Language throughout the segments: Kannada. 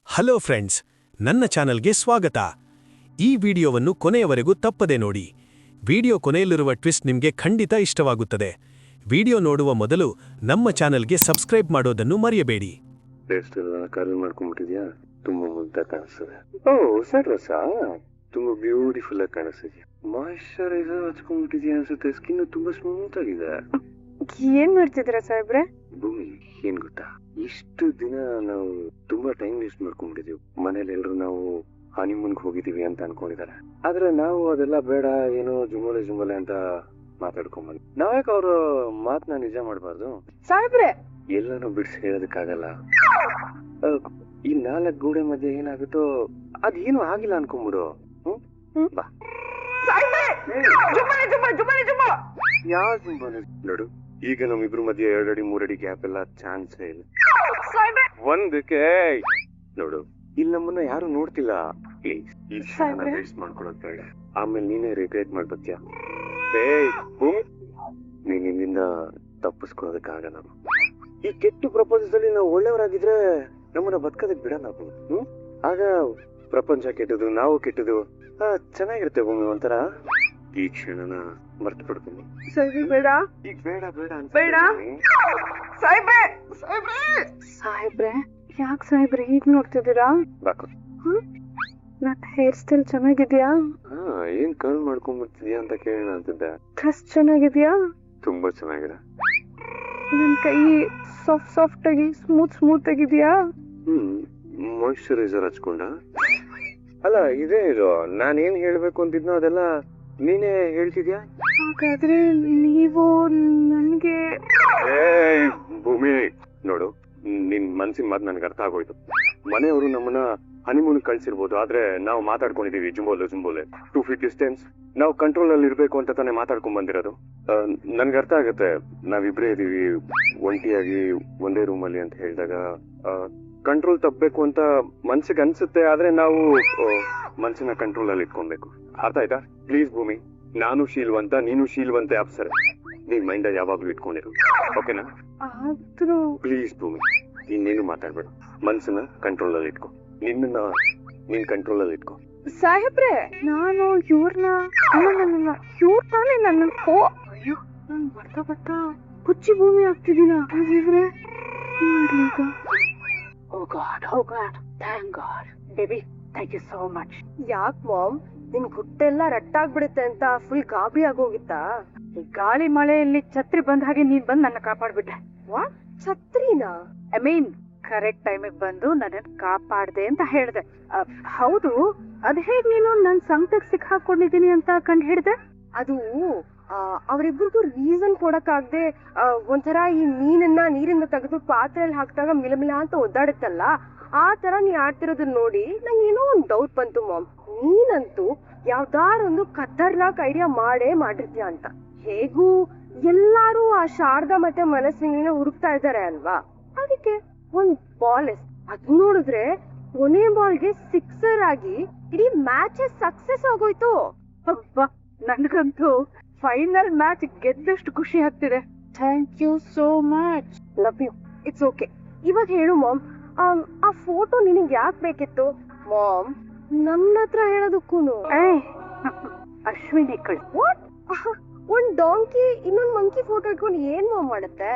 ಹಲೋ ಫ್ರೆಂಡ್ಸ್, ನನ್ನ ಚಾನಲ್ಗೆ ಸ್ವಾಗತ. ಈ ವಿಡಿಯೋವನ್ನು ಕೊನೆಯವರೆಗೂ ತಪ್ಪದೆ ನೋಡಿ. ವಿಡಿಯೋ ಕೊನೆಯಲ್ಲಿರುವ ಟ್ವಿಸ್ಟ್ ನಿಮಗೆ ಖಂಡಿತ ಇಷ್ಟವಾಗುತ್ತದೆ. ವಿಡಿಯೋ ನೋಡುವ ಮೊದಲು ನಮ್ಮ ಚಾನಲ್ಗೆ ಸಬ್ಸ್ಕ್ರೈಬ್ ಮಾಡೋದನ್ನು ಮರೆಯಬೇಡಿ. ಕರ್ಲ್ ಮಾಡ್ಕೊಂಡ್ಬಿಟ್ಟಿದ್ಯಾ? ತುಂಬಾ ಮುದ್ದ ಕಾಣಿಸ್ತದೆ. ಹೊಸ ಡ್ರೆಸ್ಸಾ? ತುಂಬಾ ಬ್ಯೂಟಿಫುಲ್ ಆಗಿ ಕಾಣಿಸ್ತಿದ್ಯಾ. ಮಾಯಿಶ್ಚರೈಸರ್ ಹಚ್ಕೊಂಡ್ಬಿಟ್ಟಿದ್ಯಾ ಅನ್ಸುತ್ತೆ. ಸ್ಕಿನ್ ತುಂಬಾ ಸ್ಮೂತ್ ಆಗಿದೆ. ಏನ್ ಮಾಡ್ತಿದ್ದೀರಾ ಸಾಹೇಬ್ರೆ? ಭೂಮಿ, ಏನ್ ಗೊತ್ತಾ, ಇಷ್ಟು ದಿನ ನಾವು ತುಂಬಾ ಟೈಮ್ ವೇಸ್ಟ್ ಮಾಡ್ಕೊಂಡ್ಬಿಟ್ಟಿದೀವಿ. ಮನೇಲಿ ಎಲ್ರು ನಾವು ಹನಿಮೂನ್ಗೆ ಹೋಗಿದೀವಿ ಅಂತ ಅನ್ಕೊಂಡಿದ್ದಾರೆ. ಆದ್ರೆ ನಾವು ಅದೆಲ್ಲ ಬೇಡ, ಏನೋ ಜುಂಬಲೆ ಅಂತ ಮಾತಾಡ್ಕೊಂಡ್ಬಂದ್. ನಾವ್ಯಾಕೆ ಅವ್ರ ಮಾತನ್ನ ನಿಜ ಮಾಡ್ಬಾರ್ದು? ಸಾಹೇಬ್ರೆ, ಎಲ್ಲಾನು ಬಿಡಿಸಿ ಹೇಳೋದಕ್ಕಾಗಲ್ಲ. ಈ 4 ಗೋಡೆ ಮಧ್ಯೆ ಏನಾಗುತ್ತೋ ಅದೇನು ಆಗಿಲ್ಲ ಅನ್ಕೊಂಡ್ಬಿಡು. ಬಾ. ಯಾವ ಜುಂಬನೆ ನೋಡು, ಈಗ ನಮ್ಮಿಬ್ರು ಮಧ್ಯೆ 2 ಅಡಿ 3 ಅಡಿ ಗ್ಯಾಪ್ ಎಲ್ಲ ಚಾನ್ಸೇ ಇಲ್ಲ. ಒಂದಕ್ಕೆ ನೋಡು, ಇಲ್ಲಿ ನಮ್ಮನ್ನ ಯಾರು ನೋಡ್ತಿಲ್ಲ. ಪ್ಲೀಸ್ ಈ ಕ್ಷಣ ವೇಸ್ಟ್ ಮಾಡ್ಕೊಳಕ್ ಬೇಡ. ಆಮೇಲೆ ನೀನೇ ರಿಗ್ರೆಟ್ ಮಾಡ್ಬತ್ತೀಯ. ನೀನ್ ನಿನ್ನಿಂದ ತಪ್ಪಿಸ್ಕೊಳೋದಕ್ಕಾಗಲ್ಲ. ಈ ಕೆಟ್ಟು ಪ್ರಪಂಚದಲ್ಲಿ ನಾವು ಒಳ್ಳೆಯವರಾಗಿದ್ರೆ ನಮ್ಮನ್ನ ಬದುಕೋದಕ್ ಬಿಡಲ್ಲ. ಆಗ ಪ್ರಪಂಚ ಕೆಟ್ಟದು, ನಾವು ಕೆಟ್ಟದು, ಚೆನ್ನಾಗಿರುತ್ತೆ ಭೂಮಿ. ಒಂಥರ ಈ ಕ್ಷಣನ ಮರ್ತು ಬಿಡ್ತೀನಿ. ಬೇಡ, ಈಗ ಬೇಡ ಬೇಡ ಬೇಡ. ಸಾಹೇಬ್ರೆ, ಯಾಕೆ ಸಾಹೇಬ್ರೆ ಹೀಗ್ ನೋಡ್ತಿದ್ದೀರಾ? ಬಾಕು. ನನ್ ಹೇರ್ ಸ್ಟೈಲ್ ಚೆನ್ನಾಗಿದ್ಯಾ? ಏನ್ ಕರ್ಲ್ ಮಾಡ್ಕೊಂಡ್ಬಿಡ್ತಿದ್ಯಾ ಅಂತ ಕೇಳೋಣ ಅಂತಿದ್ದೆ. ಡ್ರೆಸ್ ಚೆನ್ನಾಗಿದ್ಯಾ? ತುಂಬಾ ಚೆನ್ನಾಗಿದೆ. ನನ್ ಕೈ ಸಾಫ್ಟ್ ಆಗಿ ಸ್ಮೂತ್ ಆಗಿದ್ಯಾ? ಮಾಯಿಶ್ಚರೈಸರ್ ಹಚ್ಕೊಂಡ? ಅಲ್ಲ, ಇದೇ ಇದು. ನಾನೇನ್ ಹೇಳ್ಬೇಕು ಅಂತಿದ್ನೋ ಅದೆಲ್ಲ ನೀನೇ ಹೇಳ್ತಿದ್ಯಾ. ಹಾಗಾದ್ರೆ ನೀವು ನನ್ಗೆ... ಭೂಮಿ ನೋಡು, ನಿನ್ ಮನ್ಸಿನ ಮಾತು ನನ್ಗೆ ಅರ್ಥ ಆಗೋಯ್ತು. ಮನೆಯವರು ನಮ್ಮನ್ನ ಹನಿಮೂನ್ ಕಳ್ಸಿರ್ಬೋದು, ಆದ್ರೆ ನಾವು ಮಾತಾಡ್ಕೊಂಡಿದೀವಿ ಜುಂಬೋಲೆ 2 feet ಡಿಸ್ಟೆನ್ಸ್. ನಾವು ಕಂಟ್ರೋಲ್ ಅಲ್ಲಿ ಇರ್ಬೇಕು ಅಂತ ತಾನೇ ಮಾತಾಡ್ಕೊಂಡ್ ಬಂದಿರೋದು. ನನ್ಗೆ ಅರ್ಥ ಆಗತ್ತೆ, ನಾವಿಬ್ರೇ ಇದೀವಿ ಒಂಟಿಯಾಗಿ ಒಂದೇ ರೂಮಲ್ಲಿ ಅಂತ ಹೇಳಿದಾಗ ಕಂಟ್ರೋಲ್ ತಪ್ಪಬೇಕು ಅಂತ ಮನ್ಸಿಗೆ ಅನ್ಸುತ್ತೆ. ಆದ್ರೆ ನಾವು ಮನ್ಸಿನ ಕಂಟ್ರೋಲ್ ಅಲ್ಲಿ ಇಟ್ಕೊಬೇಕು. ಅರ್ಥ ಆಯ್ತಾ? ಪ್ಲೀಸ್ ಭೂಮಿ, ನಾನು ಶೀಲ್ವಂತ, ನೀನು ಶೀಲ್ವಂತೆ ಅಪ್ಸರೆ. ನೀನ್ ಮೈಂಡ್ ಯಾವಾಗ್ಲೂ ಇಟ್ಕೊಂಡಿರು, ಓಕೆನಾ? ಪ್ಲೀಸ್ ಭೂಮಿ, ಇನ್ನೇನು ಮಾತಾಡ್ಬೇಡ. ಮನ್ಸನ್ನ ಕಂಟ್ರೋಲ್ ಅಲ್ಲಿ ಇಟ್ಕೊ. ನೀನ್ ಕಂಟ್ರೋಲ್ ಅಲ್ಲಿ ಇಟ್ಕೊ. ಸಾಹೇಬ್ರೆ, ನಾನು ಇವ್ರನ್ನ ತಾನೇ ನನ್ನ ಅಯ್ಯೋ, ನಾನು ಬರ್ತಾ ಹುಚ್ಚಿ ಭೂಮಿ ಆಗ್ತಿದ್ದೀನ ಇವ್ರೆ. Oh God, thank God. Baby, thank you so much. ಯಾಕ್ ಮಾಮ್, ನಿನ್ ಗುಟ್ಟೆಲ್ಲ ರಟ್ಟಾಗ್ಬಿಡುತ್ತೆ ಅಂತ ಫುಲ್ ಗಾಬರಿ ಆಗೋಗಿತ್ತಾ? ಗಾಳಿ ಮಳೆಯಲ್ಲಿ ಛತ್ರಿ ಬಂದ ಹಾಗೆ ನೀನ್ ಬಂದ್ ನನ್ನ ಕಾಪಾಡ್ಬಿಟ್ಟೆ. ವಾಟ್? ಛತ್ರಿನಾ? ಐ ಮೀನ್ ಕರೆಕ್ಟ್ ಟೈಮಿಗೆ ಬಂದು ನನ್ನ ಕಾಪಾಡ್ದೆ ಅಂತ ಹೇಳ್ದೆ. ಹೌದು, ಅದ್ ಹೇಗ್ ನೀನು ನನ್ ಸಂಕಟಕ್ಕೆ ಸಿಕ್ಕಾಕೊಂಡಿದೀನಿ ಅಂತ ಕಂಡು ಹಿಡ್ದೆ? ಅದು ಅವರಿಬ್ಬರಿಗೂ ರೀಸನ್ ಕೊಡಕ್ಕಾಗ್ದೆ ಒಂಥರ ಈ ಮೀನನ್ನ ನೀರಿಂದ ತೆಗೆದು ಪಾತ್ರೆಯಲ್ಲಿ ಹಾಕಿದಾಗ ಮಿಲಮಿಲ ಅಂತ ಒದ್ದಾಡುತ್ತಲ್ಲ, ಆ ತರ ನೀ ಆಡ್ತಿರೋದನ್ನ ನೋಡಿ ನಂಗೆ ಏನೋ ಒಂದ್ ಡೌಟ್ ಬಂತು ಮಾಮ್. ನೀನಂತೂ ಯಾವ್ದಾರೊಂದು ಖತರ್ನಾಕ್ ಐಡಿಯಾ ಮಾಡಿರ್ತೀಯ ಅಂತ. ಹೇಗೂ ಎಲ್ಲಾರು ಆ ಶಾರದಾ ಮತ್ತೆ ಮನಸ್ವಿನಿನ ಹುಡುಕ್ತಾ ಇದ್ದಾರೆ ಅಲ್ವಾ, ಅದಕ್ಕೆ ಒಂದ್ ಬಾಲ್ ಅದು ನೋಡಿದ್ರೆ ಕೊನೆ ಬಾಲ್ಗೆ 6 ಆಗಿ ಇಡೀ ಮ್ಯಾಚ್ ಸಕ್ಸಸ್ ಆಗೋಯ್ತು. ನನ್ಗಂತೂ ಫೈನಲ್ ಮ್ಯಾಚ್ ಗೆದ್ದಷ್ಟು ಖುಷಿ ಆಗ್ತಿದೆ. Thank you so much. Love you. It's okay. ಇವಾಗ ಹೇಳು ಮಾಮ್, ಆ ಫೋಟೋ ನಿನಗೆ ಯಾಕೆ ಬೇಕಿತ್ತು? ಮಾಮ್, ನನ್ನ ಹತ್ರ ಹೇಳೋದಕ್ಕೂನು ಅಶ್ವಿನಿ ವಾಟ್? ಒಂದ್ ಡಾಂಕಿ ಇನ್ನೊಂದ್ ಮಂಕಿ ಫೋಟೋ ಇಟ್ಕೊಂಡು ಏನ್ ಮಾಮ್ ಮಾಡುತ್ತೆ?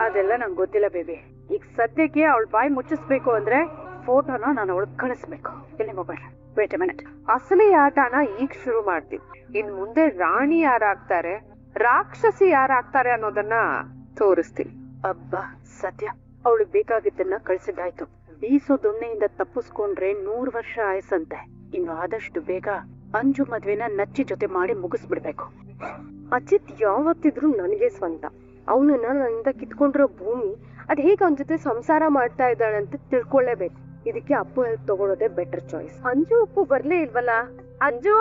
ಅದೆಲ್ಲ ನಂಗೆ ಗೊತ್ತಿಲ್ಲ ಬೇಬಿ. ಈಗ ಸದ್ಯಕ್ಕೆ ಅವಳ ಬಾಯಿ ಮುಚ್ಚಿಸ್ಬೇಕು ಅಂದ್ರೆ ಫೋಟೋನ ನಾನು ಅವಳಿಗೆ ಕಳಿಸ್ಬೇಕು. ಇಲ್ಲಿ ಮೊಬೈಲ್. Wait A minute. ಅಸಲಿ ಆಟನ ಈಗ ಶುರು ಮಾಡ್ತೀನಿ. ಇನ್ ಮುಂದೆ ರಾಣಿ ಯಾರಾಗ್ತಾರೆ, ರಾಕ್ಷಸಿ ಯಾರಾಗ್ತಾರೆ ಅನ್ನೋದನ್ನ ತೋರಿಸ್ತೀನಿ. ಅಬ್ಬಾ, ಸದ್ಯ ಅವಳಿಗೆ ಬೇಕಾಗಿದ್ದನ್ನ ಕಳ್ಸಿದ್ದಾಯ್ತು. ಬೀಸೋ ದೊಣ್ಣೆಯಿಂದ ತಪ್ಪಿಸ್ಕೊಂಡ್ರೆ 100 ವರ್ಷ ಆಯಸ್ಸಂತೆ. ಇನ್ನು ಆದಷ್ಟು ಬೇಗ ಅಂಜು ಮದ್ವೆನ ನಚ್ಚಿ ಜೊತೆ ಮಾಡಿ ಮುಗಿಸ್ಬಿಡ್ಬೇಕು. ಅಜಿತ್ ಯಾವತ್ತಿದ್ರು ನನಗೆ ಸ್ವಂತ. ಅವನನ್ನ ನನ್ನಿಂದ ಕಿತ್ಕೊಂಡಿರೋ ಭೂಮಿ ಅದ್ ಹೇಗೆ ಅವನ ಜೊತೆ ಸಂಸಾರ ಮಾಡ್ತಾ ಇದ್ದಾಳೆ ಅಂತ ತಿಳ್ಕೊಳ್ಳೇಬೇಕು. ಇದಕ್ಕೆ ಅಪ್ಪು ಹೆಲ್ಪ್ ತಗೊಳ್ಳೋದೇ ಬೆಟರ್ ಚಾಯ್ಸ್. ಅಂಜು ಅಪ್ಪು ಬರ್ಲೇ ಇಲ್ವಲ್ಲ? ಅಂಜು,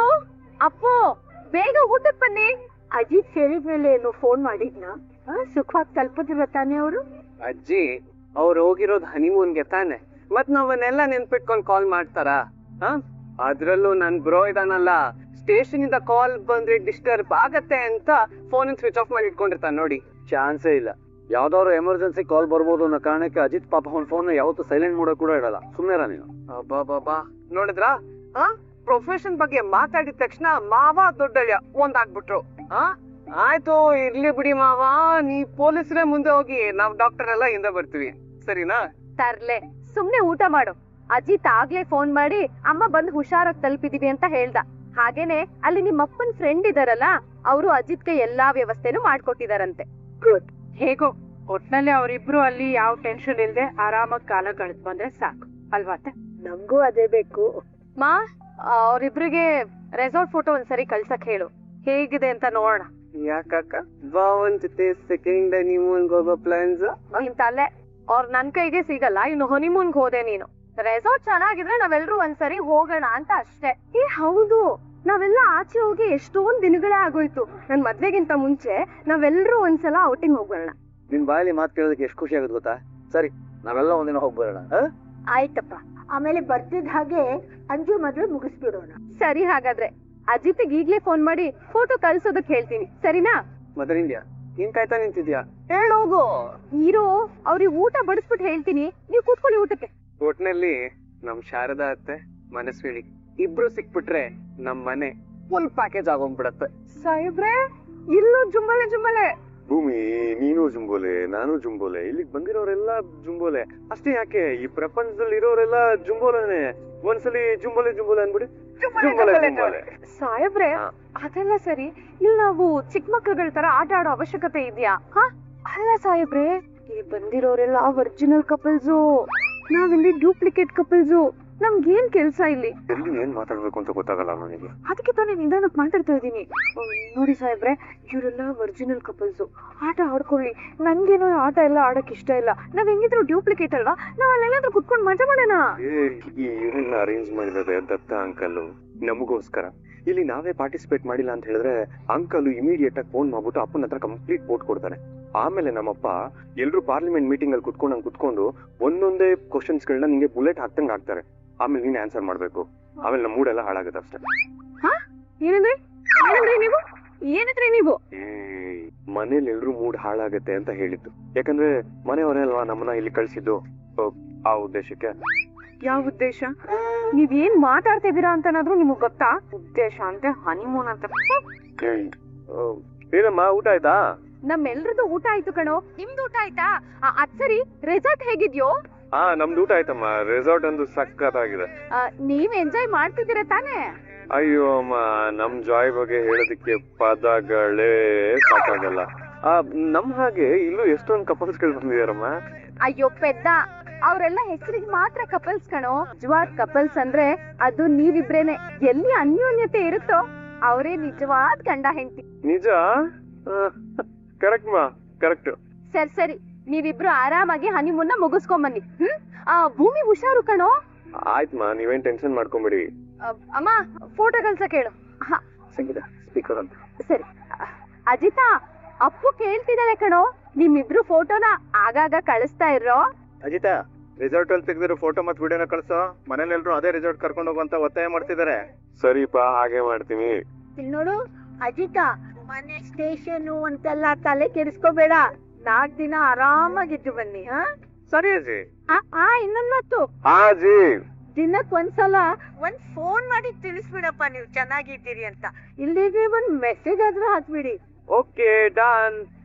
ಅಪ್ಪು, ಬೇಗ ಊಟಕ್ಕೆ ಬನ್ನಿ. ಅಜಿತ್ ಹೇಳಿದ್ಮೇಲೆ ಏನು ಫೋನ್ ಮಾಡಿದ್ನ? ಸುಖವಾಗಿ ತಲುಪಿದ್ರ ತಾನೇ ಅವರು? ಅಜ್ಜಿ, ಅವ್ರು ಹೋಗಿರೋದು ಹನಿಮೂನ್ಗೆ ತಾನೆ, ಮತ್ ನಾವನ್ನೆಲ್ಲ ನೆನ್ಪಿಟ್ಕೊಂಡ್ ಕಾಲ್ ಮಾಡ್ತಾರ? ಅದ್ರಲ್ಲೂ ನನ್ ಬ್ರೋ ಇದಾನಲ್ಲ, ಸ್ಟೇಷನ್ ಇಂದ ಕಾಲ್ ಬಂದ್ರೆ ಡಿಸ್ಟರ್ಬ್ ಆಗತ್ತೆ ಅಂತ ಫೋನ್ ಸ್ವಿಚ್ ಆಫ್ ಮಾಡಿ ಇಟ್ಕೊಂಡಿರ್ತಾನೆ ನೋಡಿ. ಚಾನ್ಸೇ ಇಲ್ಲ. ಯಾವ್ದಾದ್ರು ಎಮರ್ಜೆನ್ಸಿ ಕಾಲ್ ಬರ್ಬೋದು ಅನ್ನೋ ಕಾರಣಕ್ಕೆ ಅಜಿತ್ ಪಾಪ ಅವ್ನ ಫೋನ್ ಯಾವತ್ತೂ ಸೈಲೆಂಟ್ ಮಾಡೋ ಕೂಡ ಇಡಲ್ಲ. ಸುಮ್ಮನೆ ನೀನು. ಅಬ್ಬಾ ನೋಡಿದ್ರಾ ಪ್ರೊಫೆಷನ್ ಬಗ್ಗೆ ಮಾತಾಡಿದ ತಕ್ಷಣ ಮಾವ ದೊಡ್ಡಳ್ಯ ಒಂದಾಗ್ಬಿಟ್ರು. ಆಯ್ತು ಇರ್ಲಿ ಬಿಡಿ ಮಾವ, ನೀ ಪೊಲೀಸರೇ ಮುಂದೆ ಹೋಗಿ ನಾವ್ ಡಾಕ್ಟರ್ ಎಲ್ಲ ಹಿಂದೆ ಬರ್ತೀವಿ, ಸರಿನಾ? ತರ್ಲೆ ಸುಮ್ನೆ ಊಟ ಮಾಡು. ಅಜಿತ್ ಆಗ್ಲೇ ಫೋನ್ ಮಾಡಿ ಅಮ್ಮ ಬಂದ್ ಹುಷಾರಾಗಿ ತಲುಪಿದೀವಿ ಅಂತ ಹೇಳ್ದ. ಹಾಗೇನೆ ಅಲ್ಲಿ ನಿಮ್ಮ ಅಪ್ಪನ್ ಫ್ರೆಂಡ್ ಇದಾರಲ್ಲ, ಅವರು ಅಜಿತ್ಗೆ ಎಲ್ಲಾ ವ್ಯವಸ್ಥೆನೂ ಮಾಡ್ಕೊಟ್ಟಿದಾರಂತೆ. ಗುಡ್. ಹೇಗೋ ಒಟ್ನಲ್ಲಿ ಅವರಿಬ್ರು ಅಲ್ಲಿ ಯಾವ ಟೆನ್ಷನ್ ಇಲ್ದೆ ಆರಾಮಾಗಿ ಕಾಲ ಕಳೆದ್ ಬಂದ್ರೆ ಸಾಕು ಅಲ್ವಾ? ನಮಗೂ ಅದೇ ಬೇಕು. ಮಾ, ಅವ್ರಿಬ್ರಿಗೆ ರೆಸಾರ್ಟ್ ಫೋಟೋ ಒಂದ್ಸರಿ ಕಳ್ಸಕ್ ಹೇಳು, ಹೇಗಿದೆ ಅಂತ ನೋಡೋಣ. ಯಾಕಕ್ಕ ಬಾ ಒಂದ್ ಜೊತೆ ಸೆಕೆಂಡ್ ಹನಿಮೂನ್ ಹೋಗೋ ಪ್ಲಾನ್ಸ್ ಇಂತಲ್ಲೇ ಅವ್ರ ನನ್ ಕೈಗೆ ಸಿಗಲ್ಲ, ಇನ್ನು ಹನಿಮೂನ್ಗ್ ಹೋದೆ ನೀನು. ರೆಸಾರ್ಟ್ ಚೆನ್ನಾಗಿದ್ರೆ ನಾವೆಲ್ರೂ ಒಂದ್ಸರಿ ಹೋಗೋಣ ಅಂತ ಅಷ್ಟೇ. ಹೌದು, ನಾವೆಲ್ಲ ಆಚೆ ಹೋಗಿ ಎಷ್ಟೊಂದ್ ದಿನಗಳೇ ಆಗೋಯ್ತು. ನನ್ ಮದ್ವೆಗಿಂತ ಮುಂಚೆ ನಾವೆಲ್ರೂ ಒಂದ್ಸಲ ಔಟಿಂಗ್ ಹೋಗೋಣ. ನಿನ್ ಬಾಯಲ್ಲಿ ಮಾತು ಕೇಳೋದಕ್ಕೆ ಎಷ್ಟು ಖುಷಿ ಆಗುತ್ತೆ ಗೊತ್ತಾ? ಸರಿ, ನಾವೆಲ್ಲ ಒಂದಿನ ಹೋಗಿ ಬರೋಣ. ಆಯ್ತಪ್ಪ, ಆಮೇಲೆ ಬರ್ತಿದ್ ಹಾಗೆ ಅಂಜು ಮದ್ವೆ ಮುಗಿಸ್ಬಿಡೋಣ. ಸರಿ, ಹಾಗಾದ್ರೆ ಅಜಿತ್ಗೆ ಈಗ್ಲೇ ಫೋನ್ ಮಾಡಿ ಫೋಟೋ ಕಳ್ಸೋದಕ್ ಹೇಳ್ತೀನಿ, ಸರಿನಾ? ಮದರ್ ಇಂಡಿಯಾ ನೀನ್ ಕಾಯ್ತಾ ನಿಂತಿದ್ಯಾ? ಹೇಳೋಗು. ಹೀರೋ ಅವ್ರಿಗೆ ಊಟ ಬಡಿಸ್ಬಿಟ್ಟು ಹೇಳ್ತೀನಿ, ನೀವು ಕೂತ್ಕೊಳ್ಳಿ ಊಟಕ್ಕೆ. ಒಟ್ನಲ್ಲಿ ನಮ್ ಶಾರದಾ ಅತ್ತೆ ಮನಸ್ವಿನಿ ಇಬ್ರು ಸಿಕ್ಬಿಟ್ರೆ ನಮ್ ಮನೆ ಫುಲ್ ಪ್ಯಾಕೇಜ್ ಆಗೋಗ್ಬಿಡತ್ತೆ. ಸಾಹೇಬ್ರೆ, ಇಲ್ಲೂ ಜುಂಬಲೆ ಜುಂಬಲೆ. ಭೂಮಿ, ನೀನು ಜುಂಬೋಲೆ, ನಾನು ಜುಂಬೋಲೆ, ಇಲ್ಲಿಗೆ ಬಂದಿರೋರೆಲ್ಲ ಜುಂಬೋಲೆ. ಅಷ್ಟೇ ಯಾಕೆ, ಈ ಪ್ರಪಂಚದಲ್ಲಿ ಇರೋರೆಲ್ಲ ಜುಂಬೋಲೆನೆ. ಒಂದ್ಸಲಿ ಜುಂಬೋಲೆ ಜುಂಬೋಲೆ ಅನ್ಬಿಡಿ. ಜುಂಬೋಲೆ ಜುಂಬೋಲೆ. ಸಾಹೇಬ್ರೆ, ಅದೆಲ್ಲ ಸರಿ, ಇಲ್ಲಿ ನಾವು ಚಿಕ್ಕ ಮಕ್ಳುಗಳ ತರ ಆಟ ಆಡೋ ಅವಶ್ಯಕತೆ ಇದೆಯಾ? ಅಲ್ಲ ಸಾಹೇಬ್ರೆ, ಇಲ್ಲಿ ಬಂದಿರೋರೆಲ್ಲ ಒರಿಜಿನಲ್ ಕಪಲ್ಸು, ನಾವಿಲ್ಲಿ ಡೂಪ್ಲಿಕೇಟ್ ಕಪಲ್ಸು. ನಮ್ಗೇನ್ ಕೆಲ್ಸ ಇಲ್ಲಿ? ಎಲ್ಲಿ ಏನ್ ಮಾತಾಡ್ಬೇಕು ಅಂತ ಗೊತ್ತಾಗಲ್ಲ ನನಗೆ. ಅದಕ್ಕೆ ತಾನೇ ನಿಧಾನಕ್ಕೆ ಮಾತಾಡ್ತಾ ಇದ್ದೀನಿ. ನೋಡಿ ಸಾಹೇಬ್ರೆ, ಇವರೆಲ್ಲ ಒರಿಜಿನಲ್ ಕಪಲ್ಸು. ಆಟ ಆಡ್ಕೊಳ್ಳಿ, ನನ್ಗೇನೋ ಆಟ ಎಲ್ಲ ಆಡಕ್ ಇಷ್ಟ ಇಲ್ಲ. ನಾವ್ ಹೆಂಗಿದ್ರು ಡ್ಯೂಪ್ಲಿಕೇಟ್ ಅಲ್ವಾ, ನಾವ್ ಅಲ್ಲೆಲ್ಲಾದ್ರೂ ಕುತ್ಕೊಂಡ್ ಮಜಾ ಮಾಡೋಣ. ಈ ಇವನ್ನ ಅರೇಂಜ್ ಮಾಡಿದ್ರೆ ದತ್ತ ಅಂಕಲ್ ನಮಗೋಸ್ಕರ. ಇಲ್ಲಿ ನಾವೇ ಪಾರ್ಟಿಸಿಪೇಟ್ ಮಾಡಿಲ್ಲ ಅಂತ ಹೇಳಿದ್ರೆ ಅಂಕಲ್ ಇಮಿಡಿಯೇಟ್ ಆಗಿ ಫೋನ್ ಮಾಡ್ಬಿಟ್ಟು ಅಪ್ಪನ ಹತ್ರ ಕಂಪ್ಲೀಟ್ ಬೋಟ್ ಕೊಡ್ತಾರೆ. ಆಮೇಲೆ ನಮ್ಮಪ್ಪ ಎಲ್ರು ಪಾರ್ಲಿಮೆಂಟ್ ಮೀಟಿಂಗ್ ಅಲ್ಲಿ ಕುತ್ಕೊಂಡು ಒಂದೊಂದೇ ಕ್ವಶನ್ಸ್ ಗಳನ್ನ ನಿಂಗೆ ಬುಲೆಟ್ ಹಾಕ್ತಂಗ್ ಹಾಕ್ತಾರೆ. ಆಮೇಲೆ ನೀನ್ ಆನ್ಸರ್ ಮಾಡ್ಬೇಕು. ಆಮೇಲೆ ನಮ್ಮ ಮೂಡ್ ಎಲ್ಲ ಹಾಳಾಗುತ್ತೆ ಅಷ್ಟೇ. ಏನಂದ್ರಿ ನೀವು? ಮನೇಲಿ ಎಲ್ರು ಮೂಡ್ ಹಾಳಾಗತ್ತೆ ಅಂತ ಹೇಳಿದ್ದು. ಯಾಕಂದ್ರೆ ಮನೆಯವರೇ ಅಲ್ವಾ ನಮ್ಮನ್ನ ಇಲ್ಲಿ ಕಳ್ಸಿದ್ದು, ಆ ಉದ್ದೇಶಕ್ಕೆ. ಯಾವ ಉದ್ದೇಶ? ನೀವ್ ಏನ್ ಮಾತಾಡ್ತಿದ್ದೀರಾ ಅಂತನಾದ್ರೂ ನಿಮಗ್ ಗೊತ್ತಾ? ಉದ್ದೇಶ ಅಂತ ಹನಿಮೂನ್ ಅಂತ. ಏನಮ್ಮ, ಊಟ ಆಯ್ತಾ? ನಮ್ಮೆಲ್ರದ್ದು ಊಟ ಆಯ್ತು ಕಣೋ, ನಿಮ್ದು ಊಟ ಆಯ್ತಾ? ಅದ್ ಸರಿ, ರೆಸಾರ್ಟ್ ಹೇಗಿದ್ಯೋ? ನಮ್ದು ಊಟ ಆಯ್ತಮ್ಮ. ರೆಸಾರ್ಟ್ ಒಂದು ಸಖತ್ತಾಗಿದೆ. ನೀವ್ ಎಂಜಾಯ್ ಮಾಡ್ತಿದ್ದೀರಾ ತಾನೇ? ಅಯ್ಯೋ ಅಮ್ಮ, ನಮ್ ಜಾಯ್ ಬಗ್ಗೆ ಹೇಳೋದಕ್ಕೆ ಪದಗಳೇ ಸಾಕಾಗಲ್ಲ. ನಮ್ ಹಾಗೆ ಇಲ್ಲೂ ಎಷ್ಟೊಂದು ಕಪಲ್ಸ್ ಗಳು ಬಂದಿದಾರಮ್ಮ. ಅಯ್ಯೋ ಪೆದ್ದ, ಅವರೆಲ್ಲ ಹೆಸರಿಗೆ ಮಾತ್ರ ಕಪಲ್ಸ್ ಕಣೋ. ನಿಜವಾದ ಕಪಲ್ಸ್ ಅಂದ್ರೆ ಅದು ನೀವಿಬ್ರೇನೆ. ಎಲ್ಲಿ ಅನ್ಯೋನ್ಯತೆ ಇರುತ್ತೋ ಅವರೇ ನಿಜವಾದ ಗಂಡ ಹೆಂಡತಿ. ನಿಜ, ಕರೆಕ್ಟ್ ಮಾ, ಕರೆಕ್ಟ್. ಸರಿ, ನೀವಿಬ್ರು ಆರಾಮಾಗಿ ಹನಿಮೂನ್ನ ಮುಗಿಸ್ಕೊಂಬನ್ನಿ. ಭೂಮಿ ಹುಷಾರು ಕಣೋ. ಆಯ್ತಮ್ಮ, ನೀವೇನ್ ಟೆನ್ಷನ್ ಮಾಡ್ಕೊಂಬಿಡಿ. ಅಮ್ಮ, ಫೋಟೋ ಕಳ್ಸಕ್ ಹೇಳು. ಸ್ಪೀಕರ್ ಅಂತ. ಸರಿ. ಅಜಿತಾ, ಅಪ್ಪು ಕೇಳ್ತಿದ್ದಾಳೆ ಕಣೋ, ನಿಮ್ಮಿಬ್ರು ಫೋಟೋನ ಆಗಾಗ ಕಳಿಸ್ತಾ ಇರೋ. ಅಜಿತಾ, ರೆಸಾರ್ಟ್ ಅಲ್ಲಿ ತೆಗೆದಿರೋ ಫೋಟೋ ಮತ್ ವಿಡಿಯೋನ ಕಳ್ಸೋ. ಮನೇಲೆಲ್ರು ಅದೇ ರೆಸಾರ್ಟ್ ಕರ್ಕೊಂಡು ಹೋಗುವಂತ ಒತ್ತಾಯ ಮಾಡ್ತಿದ್ದಾರೆ. ಸರಿಪಾ, ಹಾಗೆ ಮಾಡ್ತೀನಿ. ನೋಡು ಅಜಿತಾ, ಮನೆ ಸ್ಟೇಷನ್ ಅಂತೆಲ್ಲ ತಲೆ ಕೆಡಿಸ್ಕೋಬೇಡ. 4 ದಿನ ಆರಾಮಾಗಿದ್ದು ಬನ್ನಿ. ಸರಿ ಅಜ್ಜಿ. ಇನ್ನೊಂದು ಹಾಜಿ, ದಿನಕ್ ಒಂದ್ಸಲ ಒಂದ್ ಫೋನ್ ಮಾಡಿ ತಿಳಿಸ್ಬಿಡಪ್ಪ ನೀವು ಚೆನ್ನಾಗಿದ್ದೀರಿ ಅಂತ. ಇಲ್ಲಿಗೆ ಒಂದ್ ಮೆಸೇಜ್ ಆದ್ರೂ ಹಾಕ್ಬಿಡಿ. Okay, done.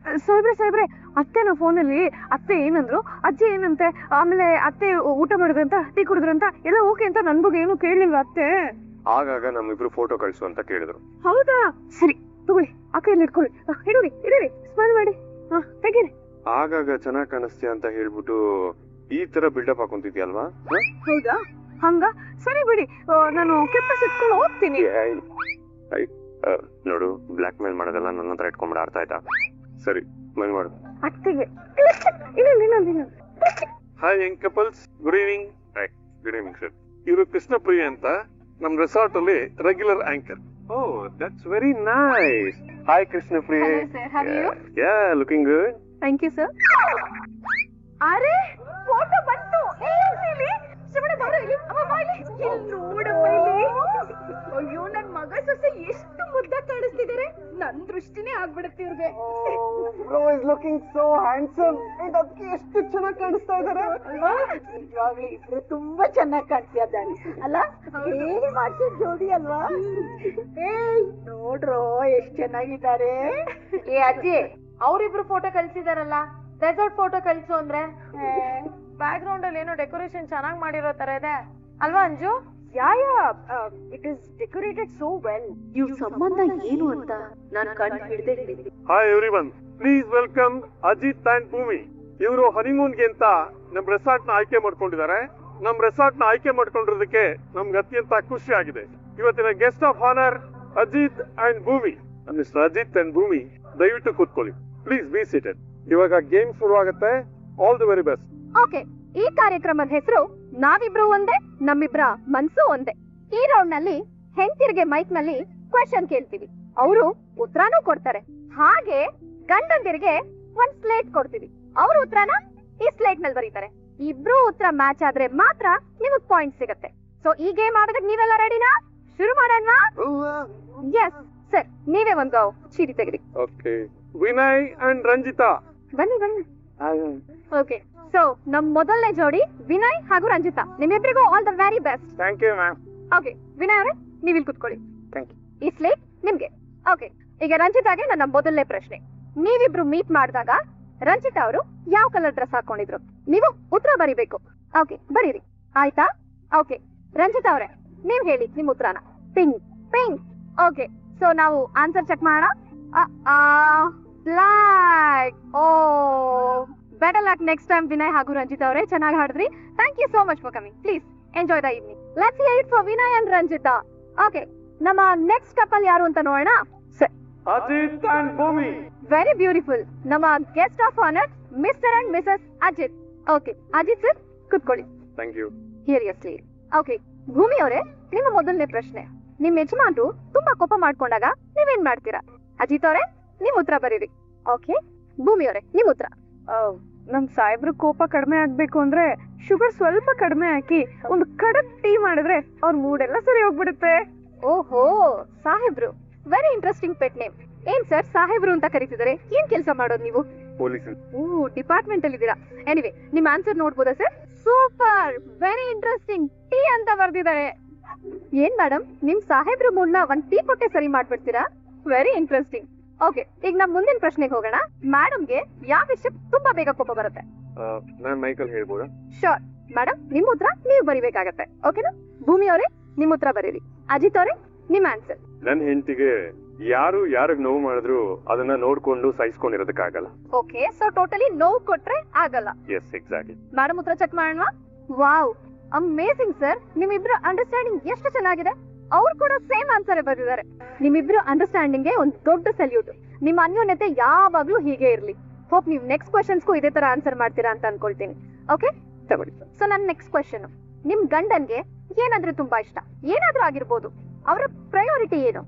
ಸಾಹೇಬ್ರೆ, ಅತ್ತೆನ ಫೋನಲ್ಲಿ ಅತ್ತೆ ಏನಂದ್ರು, ಅಜ್ಜಿ ಏನಂತೆ, ಆಮೇಲೆ ಅತ್ತೆ ಊಟ ಮಾಡಿದ್ರಂತ, ಟೀ ಕುಡಿದ್ರಂತ ಎಲ್ಲ ಓಕೆ ಅಂತ ನನ್ ಬಗ್ಗೆ ಏನು ಕೇಳಲಿಲ್ವಾ ಅತ್ತೆ? ಆಗಾಗ ನಮ್ಮಿಬ್ರು ಫೋಟೋ ಕಳ್ಸು ಅಂತ ಕೇಳಿದ್ರು. ಹೌದಾ? ಸರಿ ತಗೊಳ್ಳಿ, ಆ ಕೈಯಲ್ಲಿ ಇಟ್ಕೊಳ್ಳಿ. ಇಡೀರಿ ಸ್ಮೈಲ್ ಮಾಡಿ. ತೆಗೀರಿ. ಆಗಾಗ ಚೆನ್ನಾಗ್ ಕಾಣಿಸ್ತೀಯ ಅಂತ ಹೇಳ್ಬಿಟ್ಟು ಈ ತರ ಬಿಲ್ಡಪ್ ಹಾಕೊಂತಿದ್ಯಲ್ವಾ? ಹೌದಾ? ಹಂಗ ಸರಿ ಬಿಡಿ, ನಾನು ಕೆಪಾಸಿಟಿ ಇಟ್ಕೊಂಡು ಹೋಗ್ತೀನಿ. ನೋಡು, ಬ್ಲಾಕ್ ಮೇಲ್ ಮಾಡೋದೆಲ್ಲ ನನ್ನ ಹತ್ರ ಇಟ್ಕೊಂಡ್ಬಿಡ, ಅರ್ಥ ಆಯ್ತಾ? ಸರಿ, ಮೇಲ್ ಮಾಡು. ಅತ್ತಿಗೆ ಇನ್ನೊಂದು. Hi Young couples, good evening. Good evening sir. ಇವರು ಕೃಷ್ಣಪ್ರಿಯ ಅಂತ ನಮ್ ರೆಸಾರ್ಟ್ ಅಲ್ಲಿ regular anchor. Oh, that's very nice. Hi, Krishnapriya. Hello, sir. How are you? Yeah, looking good. Thank you, sir. ಅರೆ, ಫೋಟೋ ಬಂತು. ಶ್ರವಣ ಬಾರು ಇಲ್ಲಿ. ಅಮ್ಮ ಬಾ ಇಲ್ಲಿ. ಇಲ್ಲಿ ನೋಡಮ್ಮ ಇಲ್ಲಿ. ಅಯ್ಯೋ, ನನ್ ಮಗ ಸೊಸೆ ಎಷ್ಟು ಮುದ್ದ ಕಾಣಿಸ್ತಿದ್ದಾರೆ. ನನ್ ಕಣ್ ದೃಷ್ಟಿನೇ ಆಗ್ಬಿಡುತ್ತೆ ಇವ್ರಿಗೆ. Bro is looking so handsome ಅದಕ್ಕೆ ಎಷ್ಟು ಚೆನ್ನಾಗಿ ಕಾಣಿಸ್ತಾ ಇದಾರೆ ಅಲ್ವಾ? ನಿಜವಾಗ್ಲೂ ಇಬ್ರು ತುಂಬಾ ಚೆನ್ನಾಗಿ ಕಾಣಿಸ್ತಾ ಇದ್ದಾರೆ ಅಲ್ಲ? ಹೇಗೆ ಮಾಡ್ಸಿದ ಜೋಡಿ ಅಲ್ವಾ? ಏಯ್ ನೋಡ್ರೋ ಎಷ್ಟ್ ಚೆನ್ನಾಗಿದ್ದಾರೆ. ಏ ಅಜ್ಜಿ, ಅವ್ರಿಬ್ರು ಫೋಟೋ ಕಳ್ಸಿದಾರಲ್ಲ, ರೆಸಾರ್ಟ್ ಫೋಟೋ ಕಳ್ಸು ಅಂದ್ರೆ. ಬ್ಯಾಕ್ ಗ್ರೌಂಡ್ ಅಲ್ಲಿ ಏನೋ ಡೆಕೋರೇಷನ್ ಚೆನ್ನಾಗಿ ಮಾಡಿರೋ ತರ ಇದೆ ಅಲ್ವಾ Anju? It is decorated so well. ಇವ್ರ ಸಂಬಂಧ ಏನು ಅಂತ ನಾನು ಕಂಡು ಹಿಡಿದೆ. Hi everyone, please welcome Ajit and Bhumi. ಇವರು ಹನಿಮೂನ್ಗೆ ಅಂತ ನಮ್ ರೆಸಾರ್ಟ್ ನ ಆಯ್ಕೆ ಮಾಡ್ಕೊಂಡಿದ್ದಾರೆ. ನಮ್ ರೆಸಾರ್ಟ್ ನ ಆಯ್ಕೆ ಮಾಡ್ಕೊಂಡಿರೋದಕ್ಕೆ ನಮ್ಗೆ ಅತ್ಯಂತ ಖುಷಿ ಆಗಿದೆ. ಇವತ್ತಿನ guest of honour Ajit and Bhoomi. Mister Ajit and Bhoomi, ದಯವಿಟ್ಟು ಕೂತ್ಕೊಳ್ಳಿ. Please be seated. ಇವಾಗ ಗೇಮ್ ಶುರು ಆಗುತ್ತೆ. All the very best. Okay, ಈ ಕಾರ್ಯಕ್ರಮದ ಹೆಸರು ನಾವಿಬ್ರು ಒಂದೇ ನಮ್ಮಿಬ್ರ ಮನ್ಸು ಒಂದೇ. ಈ ರೌಂಡ್ ನಲ್ಲಿ ಹೆಂಡತಿರಿಗೆ ಮೈಕ್ ನಲ್ಲಿ ಕ್ವೆಶ್ಚನ್ ಕೇಳ್ತೀವಿ, ಅವರು ಉತ್ತರನೂ ಕೊಡ್ತಾರೆ. ಹಾಗೆ ಗಂಡಂದಿರಿಗೆ ಒಂದ್ ಸ್ಲೇಟ್ ಕೊಡ್ತೀವಿ, ಅವ್ರ ಉತ್ತರನ ಈ ಸ್ಲೇಟ್ ನಲ್ಲಿ ಬರೀತಾರೆ. ಇಬ್ರು ಉತ್ತರ ಮ್ಯಾಚ್ ಆದ್ರೆ ಮಾತ್ರ ನಿಮಗ್ ಪಾಯಿಂಟ್ ಸಿಗತ್ತೆ. ಸೊ ಈ ಗೇಮ್ ಆಡೋದಕ್ಕೆ ನೀವೆಲ್ಲ ರೆಡಿನಾ? ಶುರು ಮಾಡೋಣ. ಎಸ್ ಸರ್, ನೀವೇ ಒಂದು ಚೀಟಿ ತೆಗೆದಿ. Okay, Vinay and Ranjitha. ಬನ್ನಿ ಬನ್ನಿ. ಓಕೆ, ಸೊ ನಮ್ ಮೊದಲನೇ ಜೋಡಿ ವಿನಯ್ ಹಾಗೂ ರಂಜಿತಾ. ನಿಮ್ಮಿಬ್ಬರಿಗೂ all the very best. Thank you ma'am. Okay Vinay ಅವರೇ, ನೀವು ಇಲ್ಲಿ ಕುತ್ಕೊಳ್ಳಿ. Thank you. ಈ ಸ್ಲೇಟ್ ನಿಮ್ಗೆ. ಓಕೆ, ಈಗ ರಂಜಿತಾಗೆ ನನ್ನ ಮೊದಲನೇ ಪ್ರಶ್ನೆ. ನೀವಿಬ್ರು ಮೀಟ್ ಮಾಡಿದಾಗ ರಂಜಿತಾ ಅವರು ಯಾವ ಕಲರ್ ಡ್ರೆಸ್ ಹಾಕೊಂಡಿದ್ರು? ನೀವು ಉತ್ತರ ಬರಿಬೇಕು. ಓಕೆ, ಬರೀರಿ. ಆಯ್ತಾ? ಓಕೆ, ರಂಜಿತಾ ಅವರೇ ನೀವ್ ಹೇಳಿ ನಿಮ್ ಉತ್ತರನ. ಪಿಂಕ್. ಪಿಂಕ್. ಓಕೆ, ಸೊ ನಾವು ಆನ್ಸರ್ ಚೆಕ್ ಮಾಡೋಣ. Black. Oh, better luck next time Vinay ಹಾಗೂ ರಂಜಿತಾ ಅವರೇ, ಚೆನ್ನಾಗಿ ಹಾಡಿದ್ರಿ. Thank you so much for coming. Please enjoy the evening. Let's hear it for Vinay and Ranjitha. Okay, ನಮ್ಮ ನೆಕ್ಸ್ಟ್ ಕಪಲ್ ಯಾರು ಅಂತ ನೋಡೋಣ. Ajit and Bhumi. Very beautiful. ನಮ್ಮ guest of honour mister and missus Ajit. Okay, Ajit sir ಕುತ್ಕೊಳ್ಳಿ. Thank you. Here your sleeve. Okay, ಭೂಮಿ ಅವರೇ ನಿಮ್ಮ ಮೊದಲನೇ ಪ್ರಶ್ನೆ. ನಿಮ್ ಯಜಮಾನ್ರು ತುಂಬಾ ಕೋಪ ಮಾಡ್ಕೊಂಡಾಗ ನೀವೇನ್ ಮಾಡ್ತೀರಾ? ಅಜಿತ್ ಅವರೇ ನಿಮ್ ಉತ್ತರ ಬರೀರಿ. ಓಕೆ, ಭೂಮಿ ಅವರೇ ನಿಮ್ ಉತ್ತರ. ನಮ್ ಸಾಹೇಬ್ರು ಕೋಪ ಕಡಿಮೆ ಆಗ್ಬೇಕು ಅಂದ್ರೆ ಶುಗರ್ ಸ್ವಲ್ಪ ಕಡಿಮೆ ಹಾಕಿ ಒಂದು ಕಡಕ್ ಟೀ ಮಾಡಿದ್ರೆ ಅವ್ರ ಮೂಡ್ ಎಲ್ಲ ಸರಿ ಹೋಗ್ಬಿಡುತ್ತೆ. ಓಹೋ, ಸಾಹೇಬ್ರು. Very interesting pet name. ಏನ್ ಸರ್ ಸಾಹೇಬ್ರು ಅಂತ ಕರೀತಿದ್ದಾರೆ? ಏನ್ ಕೆಲಸ ಮಾಡೋದು ನೀವು? ಪೊಲೀಸ್. ಓ, ಡಿಪಾರ್ಟ್ಮೆಂಟ್ ಅಲ್ಲಿ ಇದ್ದೀರಾ. ಎನಿವೆ, ನಿಮ್ ಆನ್ಸರ್ ನೋಡ್ಬೋದಾ sir? Super, very interesting. Tea ಅಂತ ಬರ್ದಿದ್ದಾರೆ. ಏನ್ ಮೇಡಮ್, ನಿಮ್ ಸಾಹೇಬ್ರು ಮೂಡ್ನ ಒಂದ್ ಟೀ ಕೊಟ್ಟೆ ಸರಿ ಮಾಡ್ಬಿಡ್ತೀರಾ? Very interesting. ಓಕೆ, ಈಗ ನಮ್ ಮುಂದಿನ ಪ್ರಶ್ನೆಗೆ ಹೋಗೋಣ. ಮೇಡಮ್ಗೆ ಯಾವ ವಿಷಯ ತುಂಬಾ ಬೇಗ ಕೋಪ ಬರುತ್ತೆ? ನಾನ್ ಮೈಕಲ್ ಹೇಳ್ಬೋದಾ? ಶೋರ್ ಮೇಡಮ್, ನಿಮ್ ಉತ್ತರ ನೀವು ಬರಿಬೇಕಾಗತ್ತೆ. ಓಕೆನಾ? ಭೂಮಿ ಅವರೇ ನಿಮ್ ಉತ್ತರ ಬರೀರಿ. ಅಜಿತ್ ಅವರೇ ನಿಮ್ ಆನ್ಸರ್. ನನ್ನ ಹೆಂಡತಿಗೆ ಯಾರು ಯಾರಿಗ್ ನೋವು ಮಾಡಿದ್ರು ಅದನ್ನ ನೋಡ್ಕೊಂಡು ಸಹಿಸ್ಕೊಂಡಿರೋದಕ್ಕಾಗಲ್ಲ. ಓಕೆ, ಸೊ ಟೋಟಲಿ ನೋವು ಕೊಟ್ರೆ ಆಗಲ್ಲ. Yes, exactly. ಮೇಡಮ್ ಉತ್ತರ ಚೆಕ್ ಮಾಡೋಣ. Wow, amazing sir. ನಿಮ್ಮಿಬ್ರು ಅಂಡರ್ಸ್ಟ್ಯಾಂಡಿಂಗ್ ಎಷ್ಟು ಚೆನ್ನಾಗಿದೆ. ಅವ್ರು ಕೂಡ ಸೇಮ್ ಆನ್ಸರ್ ಬರೆದಿದ್ದಾರೆ. ನಿಮ್ಮಿಬ್ರು ಅಂಡರ್ಸ್ಟ್ಯಾಂಡಿಂಗ್ ಗೆ ಒಂದು ದೊಡ್ಡ ಸಲ್ಯೂಟ್. ನಿಮ್ಮ ಅನ್ಯೋನ್ಯತೆ ಯಾವಾಗ್ಲೂ ಹೀಗೆ ಇರ್ಲಿ. ಹೋಪ್ ನೀವು ನೆಕ್ಸ್ಟ್ ಕ್ವೆಶ್ಚನ್ಸ್ಗೂ ಇದೇ ತರ ಆನ್ಸರ್ ಮಾಡ್ತೀರಾ ಅಂತ ಅನ್ಕೊಳ್ತೀನಿ. ಓಕೆ, ತಗೊಳ್ಳಿ. ಸೊ ನನ್ನ ನೆಕ್ಸ್ಟ್ ಕ್ವೆಶ್ಚನ್, ನಿಮ್ ಗಂಡನ್ಗೆ ಏನಾದ್ರೂ ತುಂಬಾ ಇಷ್ಟ, ಏನಾದ್ರೂ ಆಗಿರ್ಬೋದು, ಅವರ ಪ್ರಯಾರಿಟಿ ಏನು?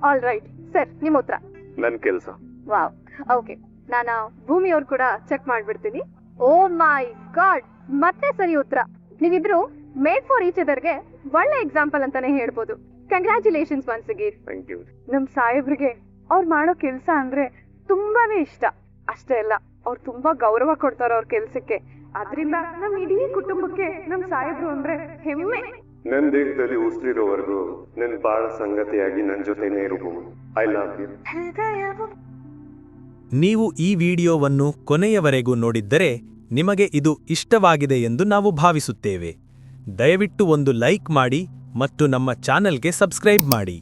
ಆಲ್ ರೈಟ್ ಸರ್, ನಿಮ್ ಉತ್ತರ. ನನ್ ಕೆಲ್ಸ. ವಾವ್. ಓಕೆ, ನಾನು ಭೂಮಿ ಅವ್ರು ಕೂಡ ಚೆಕ್ ಮಾಡ್ಬಿಡ್ತೀನಿ. ಓ ಮೈ ಗಾಡ್, ಮತ್ತೆ ಸರಿ ಉತ್ತರ. ನೀವಿಬ್ರು ಮೇಡ್ ಫಾರ್ ಈಚ್ ಅದರ್ಗೆ ಒಳ್ಳೆ ಎಕ್ಸಾಂಪಲ್ ಅಂತಾನೆ ಹೇಳ್ಬೋದು. Congratulations once again. Thank you. ನಮ್ ಸಾಹೇಬ್ರಿಗೆ ಅವ್ರು ಮಾಡೋ ಕೆಲ್ಸ ಅಂದ್ರೆ ತುಂಬಾನೇ ಇಷ್ಟ. ಅಷ್ಟೇ ಅಲ್ಲ, ಅವ್ರು ತುಂಬಾ ಗೌರವ ಕೊಡ್ತಾರ ಅವ್ರ ಕೆಲ್ಸಕ್ಕೆ. ಅದ್ರಿಂದ ನಮ್ ಇಡೀ ಕುಟುಂಬಕ್ಕೆ ನಮ್ ಸಾಹೇಬ್ರು ಅಂದ್ರೆ ಹೆಮ್ಮೆ. ನನ್ ದೇಹದಲ್ಲಿ ಉಸಿರಿರೋವರೆಗೂ ನನ್ ಬಾಳ ಸಂಗತಿಯಾಗಿ ನನ್ ಜೊತೆನೇ ಇರು. I love you. ನೀವು ಈ ವಿಡಿಯೋವನ್ನು ಕೊನೆಯವರೆಗೂ ನೋಡಿದ್ದರೆ ನಿಮಗೆ ಇದು ಇಷ್ಟವಾಗಿದೆ ಎಂದು ನಾವು ಭಾವಿಸುತ್ತೇವೆ. ದಯವಿಟ್ಟು ಒಂದು ಲೈಕ್ ಮಾಡಿ ಮತ್ತು ನಮ್ಮ ಚಾನೆಲ್ಗೆ ಸಬ್ಸ್ಕ್ರೈಬ್ ಮಾಡಿ.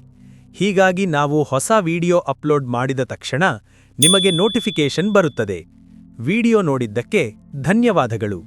ಹೀಗಾಗಿ ನಾವು ಹೊಸ ವಿಡಿಯೋ ಅಪ್ಲೋಡ್ ಮಾಡಿದ ತಕ್ಷಣ ನಿಮಗೆ ನೋಟಿಫಿಕೇಶನ್ ಬರುತ್ತದೆ. ವಿಡಿಯೋ ನೋಡಿದ್ದಕ್ಕೆ ಧನ್ಯವಾದಗಳು.